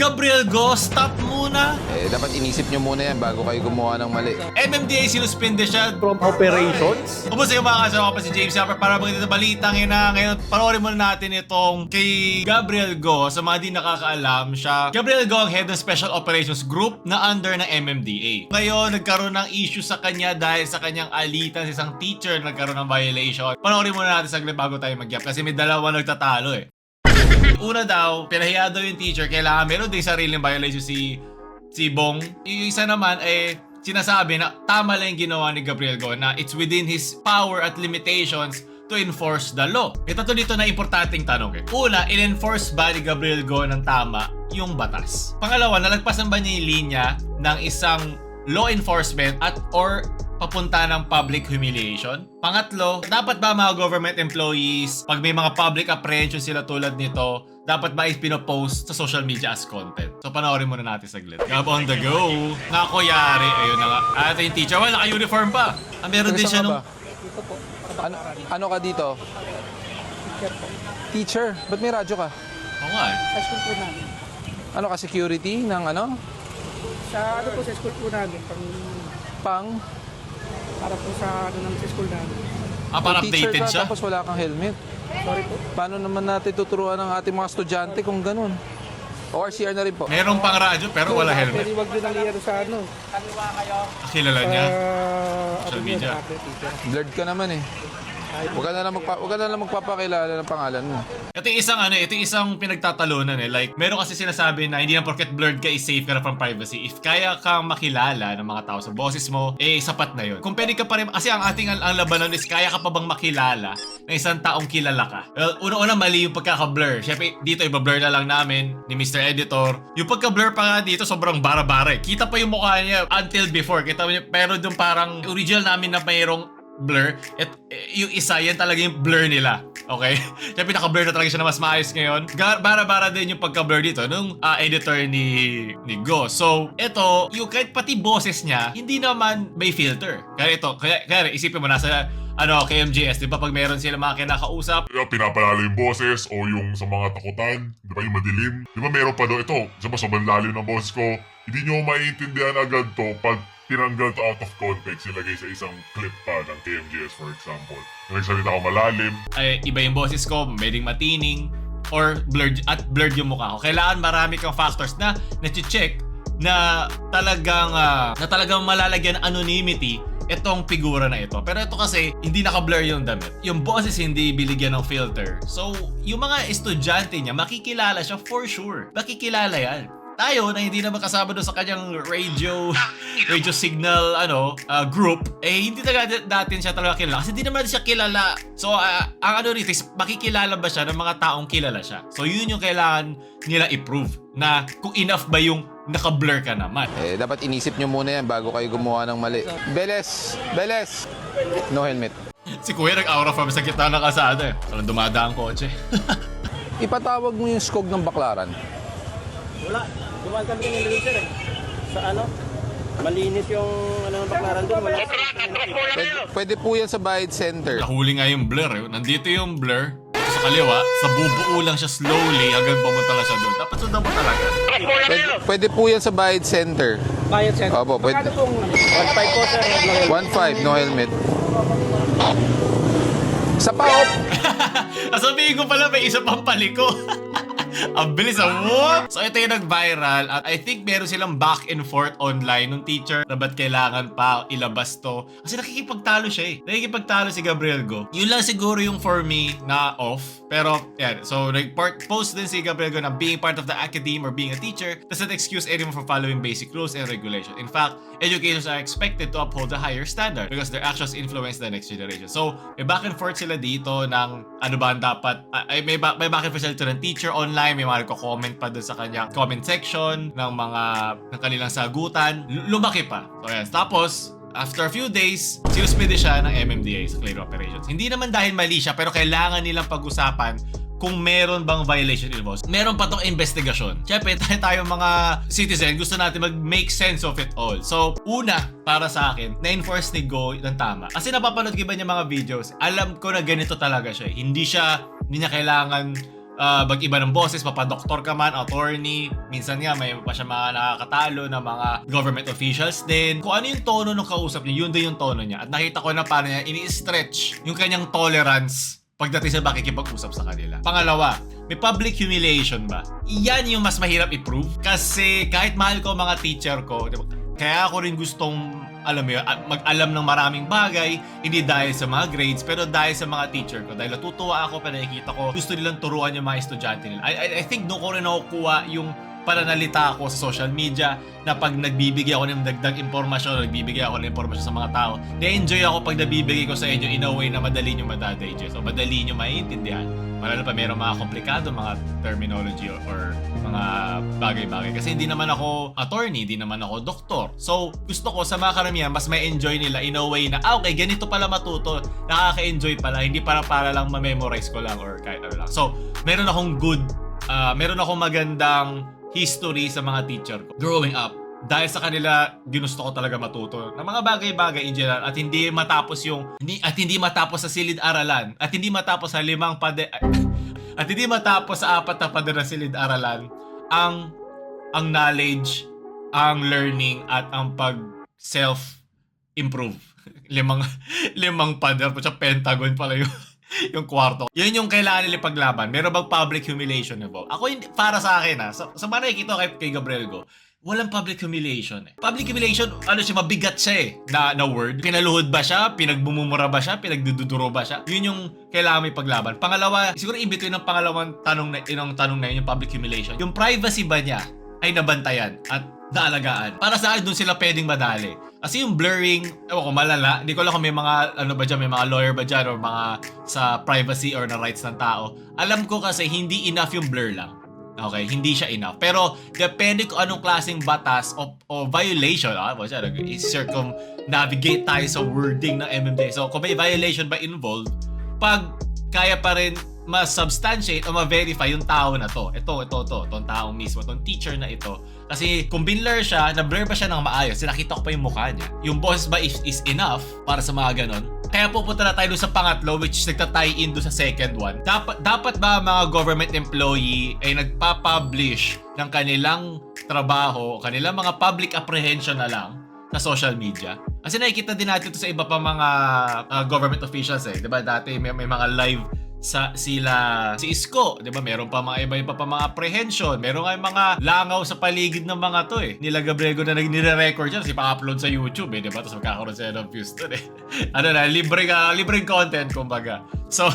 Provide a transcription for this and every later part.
Gabriel Go, stop muna. Dapat inisip nyo muna yan bago kayo gumawa ng mali. MMDA sinuspinde siya From operations? Kumusta yung mga kasama ko pa si James Yapper para maganda sa balitang ina. Ngayon, panoorin muna natin itong kay Gabriel Go. Sa mga di nakakaalam, siya Gabriel Go ang head ng Special Operations Group na under ng MMDA. Ngayon, nagkaroon ng issue sa kanya dahil sa kanyang alitan sa isang teacher na nagkaroon ng violation. Panoorin muna natin saglit bago tayo mag-gap kasi may dalawa nagtatalo eh. Una daw, pinahiya daw yung teacher, kailangan meron din sariling violation si Bong. Yung isa naman ay sinasabi na tama lang yung ginawa ni Gabriel Go na it's within his power at limitations to enforce the law. Ito to dito na importanteng tanong eh. Una, in-enforce ba ni Gabriel Go ng tama yung batas? Pangalawa, nalagpasan ba niya yung linya ng isang law enforcement at or papunta ng public humiliation? Pangatlo, dapat ba mga government employees, pag may mga public apprehension sila tulad nito, dapat ba pinopost sa social media as content? So panoorin muna natin saglit. Gab on the go. Nakakuyari. Ayun na nga. At yung teacher, wala naka-uniform pa. Meron din siya nung... Ano ka dito? Teacher? Ba't may radyo ka? Oo nga eh. Sa school po namin. Ano ka, security ng ano? Sa ano po sa school po namin. Para po sa ano naman sa school namin. Para Teacher updated ka, siya? tapos wala kang helmet. Sorry po. Paano naman natin tuturuan ng ating mga estudyante kung ganun? ORCR na rin po. Merong pang radyo pero wala helmet. Pwede wag din ang iyaro sa ano. Kilala niya. Social media. Blurred ka naman eh. Huwag ka na lang magpapakilala ng pangalan mo. Ito yung isang ito yung isang pinagtatalunan eh. Like, meron kasi sinasabi na hindi na porket blurred ka is safe ka na from privacy. If kaya kang makilala ng mga tao sa boses mo, sapat na yun. Kung pwede ka pa rin, kasi ang ating ang labanan is kaya ka pa bang makilala ng isang taong kilala ka? Well, una-una mali yung pagkaka-blur. Siyempre, dito iba-blur na lang namin ni Mr. Editor. Yung pagka-blur pa nga dito, sobrang bara-bara eh. Kita pa yung mukha niya until before. Kita mo niya, pero yung parang original namin na mayroong blur. At yung isa, yan talaga yung blur nila. Okay? Siyempre, naka-blur na talaga siya na mas maayos ngayon. Bara-bara din yung pagka-blur dito nung editor ni Go. So, ito, yung kahit pati boses niya, hindi naman may filter. Kaya ito, kaya isipin mo, nasa KMJS, di ba pag meron sila mga kinakausap, pinapalala yung boses o yung sa mga takutan, di ba yung madilim. Di ba meron pa daw ito, sa sobrang lalim ng boses ko, hindi nyo maiintindihan agad to pag tinanggal to out of context, ilagay sa isang clip pa ng KMJS for example. Nagsalita ko malalim. ay iba yung boses ko, pwedeng matining, or blurred yung mukha ko. Kailangan marami kang factors na check na talagang malalagyan ng anonymity itong figura na ito. Pero ito kasi, hindi naka-blur yung damit. Yung boses hindi biligyan ng filter. So, yung mga estudyante niya, makikilala siya for sure. Makikilala yan. Tayo na hindi naman kasama doon sa kanyang radio signal group, hindi talaga natin siya talaga kilala kasi hindi naman siya kilala. So ang rito is makikilala ba siya ng mga taong kilala siya. So yun yung kailangan nila i-prove na kung enough ba yung naka-blur ka naman. Dapat inisip nyo muna yan bago kayo gumawa ng mali. Beles! No helmet. Si Kuya nag-aura from sa gitna ng kalsada eh. Walang dumadaan kotse. Ipatawag mo yung skog ng Baklaran. Wala. Dumaan kami ng sir eh. Sa malinis yung ng Baklaran doon. Wala. Pwede po yan sa Bayad Center. Nahuli nga yung blur eh. Nandito yung blur. Sa kaliwa, sa bubuo lang siya slowly hanggang pumunta lang siya doon. Dapat sundan mo talaga. Pwede po yan sa Bayad Center. Bayad center. Opo, pwede. Magkano pong 1.5 po sir. 1.5, no helmet. Sa paop! Sabihin ko pala may isa pang paliko. Ang bilis what? So ito yung nag-viral at I think meron silang back and forth online nung teacher na ba't kailangan pa ilabas to. Kasi nakikipagtalo siya eh. Nakikipagtalo si Gabriel Go. Yun lang siguro yung for me na off. Pero yan. So nag-post din si Gabriel Go na being part of the academe or being a teacher doesn't excuse anyone from following basic rules and regulations. In fact, educators are expected to uphold a higher standard because their actions influence the next generation. So may back and forth sila dito ng ano ba ang dapat. May back and forth sila dito ng teacher online. May mga nagko-comment pa dun sa kanyang comment section ng kanilang sagutan. Lumaki pa. So yan. Tapos, after a few days, sinuspende siya ng MMDA sa clear operations. Hindi naman dahil mali siya, pero kailangan nilang pag-usapan kung meron bang violation involved. Meron pa tong investigasyon. Siyempre, tayo mga citizen, gusto natin mag-make sense of it all. So, una, para sa akin, na-enforce ni Go ng tama. Kasi napapanood ko ba niya mga videos, alam ko na ganito talaga siya. Hindi niya kailangan mag-iba ng boses, papadoktor ka man, attorney, minsan nga may pa siya mga nakakatalo na mga government officials din. Kung ano yung tono ng kausap niya, yun din yung tono niya. At nakita ko na paano niya ini-stretch yung kanyang tolerance pagdating sa makikipag-usap sa kanila. Pangalawa, may public humiliation ba? Yan yung mas mahirap i-prove. Kasi kahit mahal ko mga teacher ko, diba? Kaya ako rin gustong, alam mo yun, mag-alam ng maraming bagay, hindi dahil sa mga grades, pero dahil sa mga teacher ko. Dahil natutuwa ako, nakikita ko, gusto nilang turuan yung mga estudyante nila. I think doon ko rin nakukuha yung pananalita ako sa social media na pag nagbibigay ako ng dagdag impormasyon, nagbibigay ako ng impormasyon sa mga tao, na-enjoy ako pag nabibigay ko sa inyo in a way na madali nyo madadigest o madali nyo maiintindihan. Malalo pa mayroong mga komplikado, mga terminology or mga bagay-bagay. Kasi hindi naman ako attorney, hindi naman ako doktor. So, gusto ko sa mga karamihan, mas may enjoy nila in a way na, okay, ganito pala matuto. Nakaka-enjoy pala, hindi para lang ma-memorize ko lang or kahit ano lang. So, meron akong magandang history sa mga teacher ko growing up. Dahil sa kanila, ginusto ko talaga matuto ng mga bagay-bagay in general at hindi matapos sa silid-aralan at hindi matapos sa at hindi matapos sa 4 na pader na silid-aralan ang knowledge, ang learning at ang pag self-improve. limang pader, sa Pentagon pala yung kwarto. Yun yung kailangan nila paglaban. Meron bang public humiliation involved? Ako, hindi, para sa akin sa mga nakikita kay Gabriel Go, walang public humiliation eh. Public humiliation, mabigat siya na word. Pinaluhod ba siya? Pinagbumumura ba siya? Pinagdududuro ba siya? Yun yung kailangan may paglaban. Pangalawa, siguro in-between ng pangalawang tanong na yun, yung public humiliation. Yung privacy ba niya ay nabantayan at naalagaan? Para sa akin, doon sila pwedeng madali. Kasi yung blurring, ewan ko, malala. Hindi ko alam kung may mga, may mga lawyer ba dyan or mga sa privacy or na rights ng tao. Alam ko kasi hindi enough yung blur lang. Okay, hindi siya enough. Pero depende kung anong klaseng batas o violation, circumnavigate tayo sa wording ng MMDA. So kung may violation ba involved, pag kaya pa rin ma-substantiate o ma-verify yung tao na to. Itong taong mismo, itong teacher na ito. Kasi kung binlur siya, na-blur ba siya ng maayos, nakita ko pa yung mukha niya. Yung boses ba is enough para sa mga ganon? Kaya pupunta na tayo doon sa pangatlo, which is nagta-tie in doon sa second one. Dapat ba mga government employee ay nagpa-publish ng kanilang trabaho, kanilang mga public apprehension na lang sa social media? Kasi nakikita din natin ito sa iba pa mga government officials eh. Diba dati may mga live si Isko, 'di ba? Meron pa mga iba pa mga apprehension, meron nga mga langaw sa paligid ng mga to eh. Nila Gabriel Go na nire-record yan, kasi pa-upload sa YouTube eh, 'di ba? Tapos magkakaroon sila ng views doon eh. Libreng content kumbaga. So,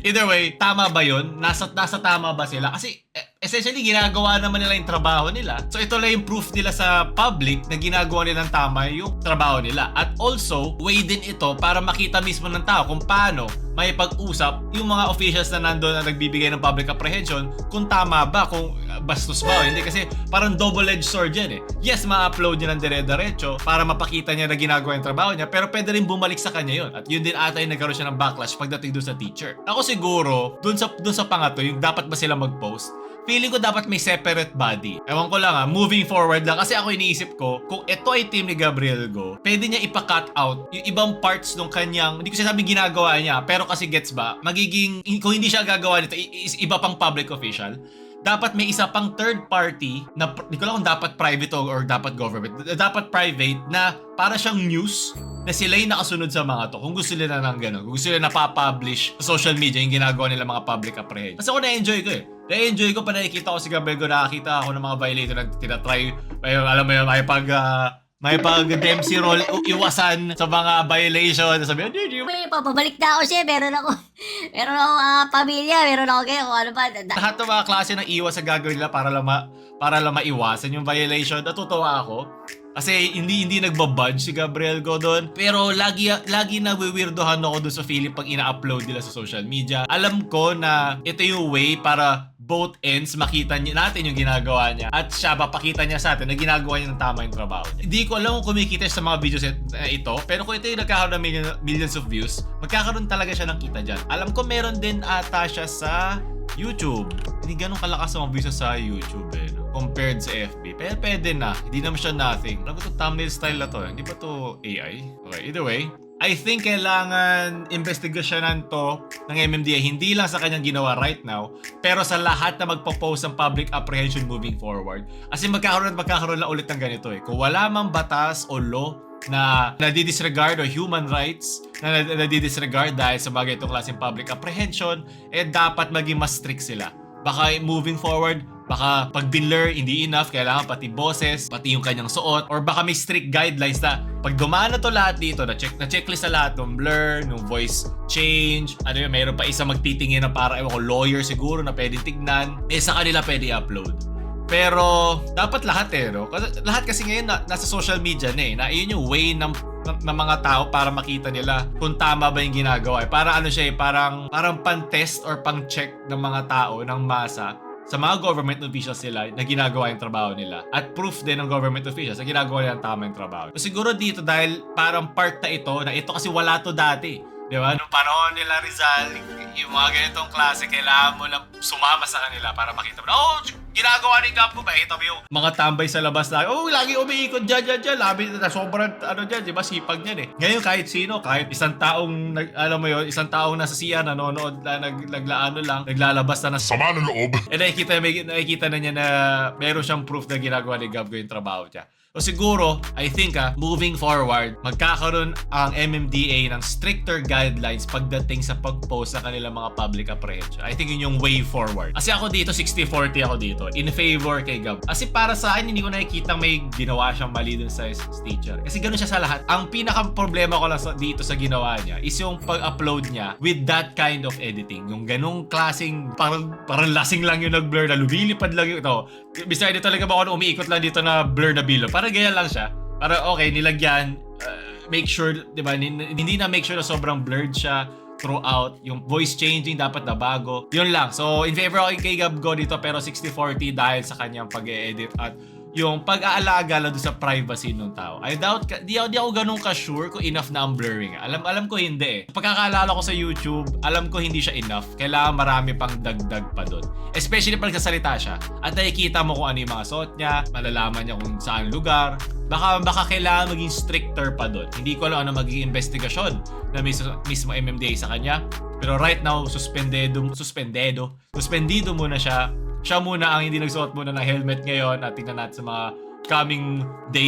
either way, tama ba 'yun? Nasa tama ba sila? Kasi essentially ginagawa naman nila yung trabaho nila. So ito lang yung proof nila sa public na ginagawa nilang tama yung trabaho nila. At also, way din ito para makita mismo ng tao kung paano may pag-usap yung mga officials na nandoon na nagbibigay ng public apprehension, kung tama ba, kung bastos ba o hindi. Kasi parang double-edged sword yan eh. Yes, ma-upload niya ng dire-diretso para mapakita niya na ginagawa yung trabaho niya, pero pwede rin bumalik sa kanya yun. At yun din ata yung nagkaroon siya ng backlash pagdating doon sa teacher. Ako siguro, doon sa pangatlo, yung dapat ba sila mag-post, feeling ko dapat may separate body. Ewan ko lang moving forward lang. Kasi ako iniisip ko, kung ito ay team ni Gabriel Go, pwede niya ipa-cut out yung ibang parts ng kanyang, hindi ko sinasabing ginagawa niya, pero kasi gets ba, magiging, kung hindi siya gagawa nito, iba pang public official, dapat may isa pang third party na, hindi ko lang kung dapat private or dapat government, dapat private na para siyang news na sila yung nakasunod sa mga to. Kung gusto nila ng gano'n, kung gusto nila na-publish sa social media yung ginagawa nila mga public apprehension. Kasi ako na-enjoy ko eh. Na-enjoy ko pa nakikita ko si Gabriel Go, nakakita ako ng mga violator na tinatry, alam mo yun, may pag-Dempsey roll, iwasan sa mga violation. Sabi, May papabalik na ako siya. Meron ako pamilya. Meron ako kayo. Kung ano pa. lahat ng mga klase ng iwas sa gagawin nila para lang maiwasan yung violation. Natutuwa ako. Kasi hindi nagbabudge si Gabriel Go doon. Pero lagi nawiwirdohan ako doon sa feeling pag ina-upload nila sa social media. Alam ko na ito yung way para both ends makita natin yung ginagawa niya at siya papakita niya sa atin na ginagawa niya ng tama yung trabaho niya. Hindi ko alam kung kumikita siya sa mga videos ito, pero kung ito yung nagkakaroon ng millions of views, magkakaroon talaga siya ng kita dyan. Alam ko meron din ata siya sa YouTube. Hindi ganun kalakas ang views sa YouTube eh, no? Compared sa FB. Pero pwede na. Hindi naman siya nothing. Ano ba ito thumbnail style na to? Hindi ba to AI? Okay, either way, I think kailangan investigasyonan to ng MMDA, hindi lang sa kanyang ginawa right now, pero sa lahat na magpo-post ng public apprehension moving forward. Kasi magkakaroon lang ulit ng ganito eh. Kung wala mang batas o law na nadidisregard o human rights na nadidisregard dahil sa mga itong klaseng public apprehension, dapat maging mas strict sila. Baka moving forward, baka pag blur hindi enough, kailangan pati boses, pati yung kanyang suot, or baka may strict guidelines na pag dumaan na to lahat dito, na checklist sa lahat ng blur, ng voice change, mayroon pa isa magtitingin na para lawyer siguro na pwedeng tignan, sa kanila pwede i-upload. Pero dapat lahat no? Lahat kasi ngayon nasa social media na yun yung way ng mga tao para makita nila kung tama ba yung ginagawa. Para parang pan-test or pang-check ng mga tao, ng masa, sa mga government officials nila na ginagawa yung trabaho nila. At proof din ng government officials na ginagawa nila ang tama yung trabaho. So siguro dito dahil parang part na ito kasi wala to dati. Di ba? Nung panahon nila Rizal, yung mga ganitong klase, kailangan mo lang sumama sa kanila para makita mo, ginagawa ni Gab ko ba? Ito yung mga tambay sa labas na, lagi umiikot dyan. Labi na sobrang, dyan, di ba? Sipag niyan eh. Ngayon, kahit sino, kahit isang taong, isang taong nasa siya, nanonood, naglalabas na Sama ng loob. nakikita na niya na meron siyang proof na ginagawa ni Gab ko yung trabaho niya. O siguro, I think moving forward, magkakaroon ang MMDA ng stricter guidelines pagdating sa pag-post sa kanilang mga public apprehension. I think yun yung way forward. Kasi ako dito, 60-40 ako dito. In favor kay Gab. Kasi para sa akin, hindi ko nakikita may ginawa siyang mali dun sa teacher. Kasi ganun siya sa lahat. Ang pinaka-problema ko lang dito sa ginawa niya is yung pag-upload niya with that kind of editing. Yung ganung klaseng, parang lasing lang yung nag-blur na lumilipad lang yung ito. Besides, talaga ba ako umiikot lang dito na blur na bilo? Parang ganyan lang siya. Parang okay, nilagyan, make sure, di ba, hindi na make sure na sobrang blurred siya throughout. Yung voice changing dapat na bago. Yun lang. So, in favor ako kay Gab Go dito, pero 60-40 dahil sa kanyang pag-e-edit at yung pag-aalaga lang doon sa privacy ng tao. I doubt, di ako ganun ka-sure kung enough na ang blurring. Alam ko hindi eh. Pagkakaalala ko sa YouTube, alam ko hindi siya enough. Kailangan marami pang dagdag pa doon. Especially pag nagsasalita siya. At nakikita mo kung ano yung mga suot niya, malalaman niya kung saan lugar. Baka kailangan maging stricter pa doon. Hindi ko alam ano magiging investigasyon na mismo MMDA sa kanya. Pero right now, suspendido muna siya. Siya muna ang hindi nagsuot muna ng helmet ngayon at tingnan natin sa mga coming days